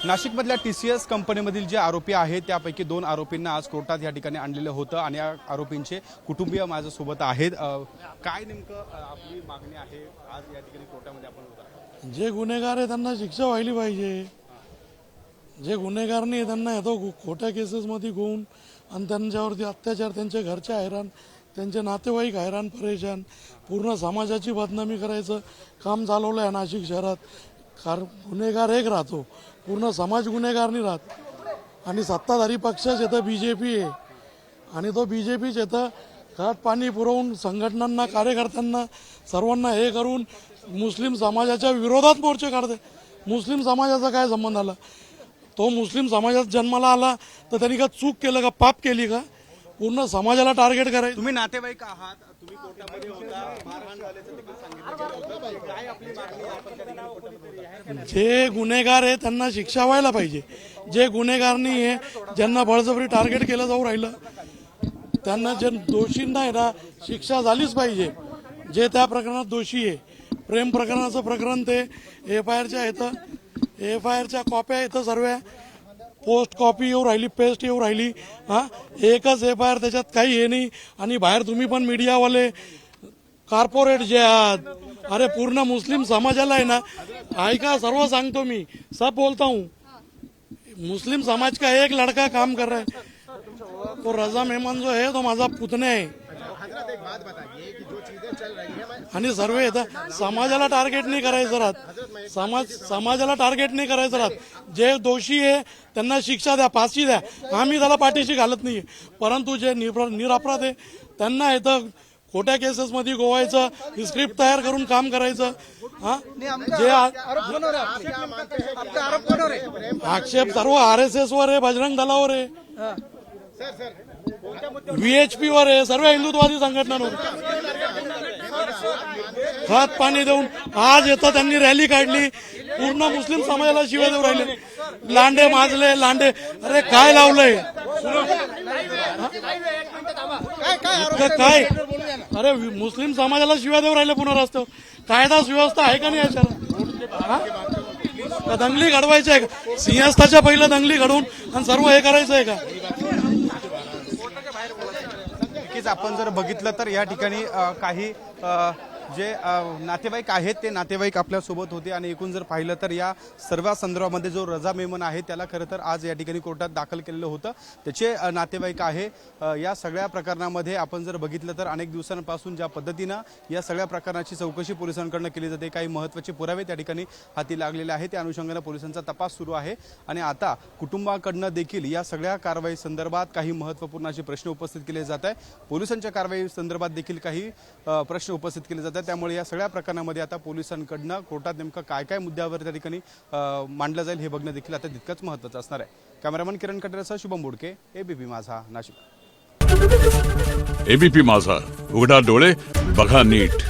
नाशिकमधल्या TCS कंपनीमधील जे आरोपी आहेत त्यापैकी 2 आरोपींना आज कोर्टात या ठिकाणी आणलेलं होतं आणि या आरोपींचे कुटुंबीय माझ्यासोबत आहेत। काय नेमकं आपली मागणी आहे आज या ठिकाणी कोर्टामध्ये आपण होता? जे गुन्हेगार आहे त्यांना शिक्षा व्हायला पाहिजे। जे गुन्हेगार नाही त्यांना येतो खोट्या केसेसमध्ये घेऊन आणि त्यांच्यावरती अत्याचार, त्यांच्या घरचे हैराण, त्यांचे नातेवाईक हैराण परेशान, पूर्ण समाजाची बदनामी करायचं काम चालवलं आहे नाशिक शहरात। गुन्हेगार एक राहतो, पूर्ण समाज गुन्हेगार नाही राहत। आणि सत्ताधारी पक्षच येतं BJP आहे आणि तो BJPच येतं घात पाणी पुरवून संघटनांना, कार्यकर्त्यांना, सर्वांना हे करून मुस्लिम समाजाच्या विरोधात मोर्चे काढते। मुस्लिम समाजाचा काय संबंध आला? तो मुस्लिम समाजात जन्माला आला तर त्यांनी का चूक केलं का, पाप केली का? पूर्ण समाजाला टार्गेट करायचं। तुम्ही नातेवाईक आहात, तुम्ही कोर्टामध्ये होता, मारहाण झाल्याचं देखील सांगितलं गेलं। काय आपली मागणी आपण त्या ठिकाणी कोर्टामध्ये होता? जे गुन्हेगार आहे त्यांना शिक्षा व्हायला पाहिजे। जे गुन्हेगार नाही आहे, ज्यांना बळजबरी टार्गेट केलं जाऊ राहिलं, त्यांना जे दोषींना आहे ना शिक्षा झालीच पाहिजे। जे त्या प्रकरणात दोषी आहे, प्रेम प्रकरणाचं प्रकरण ते FIRच्या येतं, FIRच्या कॉप्या येतं, सर्व पोस्ट कॉपी येऊ राहिली, पेस्ट येऊ राहिली। एकच FIR, त्याच्यात काही हे नाही। आणि बाहेर तुम्ही पण मीडियावाले कॉर्पोरेट जे आहात, अरे पूर्ण मुस्लिम समाजाला आहे ना, ऐका सर्व सांगतो मी, सब बोलता हूँ। मुस्लिम समाज का एक लड़का काम कर रहा है, तो रजा मेहमान जो है तो माझा पुतण्या आहे। आणि सर्व येतात, समाजाला टार्गेट नाही करायचं राहत, समाजाला टार्गेट नाही करायचं राहत। जे दोषी आहे त्यांना शिक्षा द्या, फाशी द्या, आम्ही त्याला पाठीशी घालत नाही। परंतु जे निरपराध आहे त्यांना येतं खोट्या केसेसमध्ये गोवायचं, स्क्रिप्ट तयार करून काम करायचं। जे आक्षेप सर्व RSS वर आहे, बजरंग दलावर आहे, VHP वर आहे, सर्व हिंदुत्ववादी संघटनांवर हात पाणी देऊन आज येतं। त्यांनी रॅली काढली, पूर्ण मुस्लिम समाजाला शिव्या देऊ राहिले, लांडे माजले, लांडे। अरे काय लावलंय काय? अरे मुस्लिम समाजाला शिव्या देऊ राहिले पुन्हा रस्त्यावर। कायदा सुव्यवस्था आहे का नाही याच्यावर? दंगली घडवायची आहे का? सिंहस्थाच्या पहिलं दंगली घडवून आणि सर्व हे करायचं आहे का? नक्कीच आपण जर बघितलं तर या ठिकाणी काही जे नातेवाईक आहेत ते नातेवाईक आपल्यासोबत होते आणि एकूण जर पाहिलं तर या सर्व संदर्भामध्ये जो रजा मेमन आहे त्याला खरं तर आज या ठिकाणी कोर्टात दाखल केलेलं होतं, त्याचे नातेवाईक आहे। या सगळ्या प्रकरणामध्ये आपण जर बघितलं तर अनेक दिवसांपासून ज्या पद्धतीनं या सगळ्या प्रकरणाची चौकशी पोलिसांकडून केली जाते, काही महत्त्वाचे पुरावे त्या ठिकाणी हाती लागलेले आहेत, त्या अनुषंगाने पोलिसांचा तपास सुरू आहे। आणि आता कुटुंबाकडनं देखील या सगळ्या कारवाई संदर्भात काही महत्त्वपूर्ण असे प्रश्न उपस्थित केले जात आहे। पोलिसांच्या कारवाई संदर्भात देखील काही प्रश्न उपस्थित केले जातात। त्यामुळे या सगळ्या प्रकरणामध्ये आता पोलिसांकडनं कोर्टात नेमकं काय काय मुद्द्यावर त्या ठिकाणी मांडलं जाईल हे बघणं देखील आता तितकंच महत्त्वाचं असणार आहे। कॅमेरामन किरण कटरेसह शुभम बोडके, ABP माझा, नाशिक। ABP माझा, उघडा डोळे बघा नीट।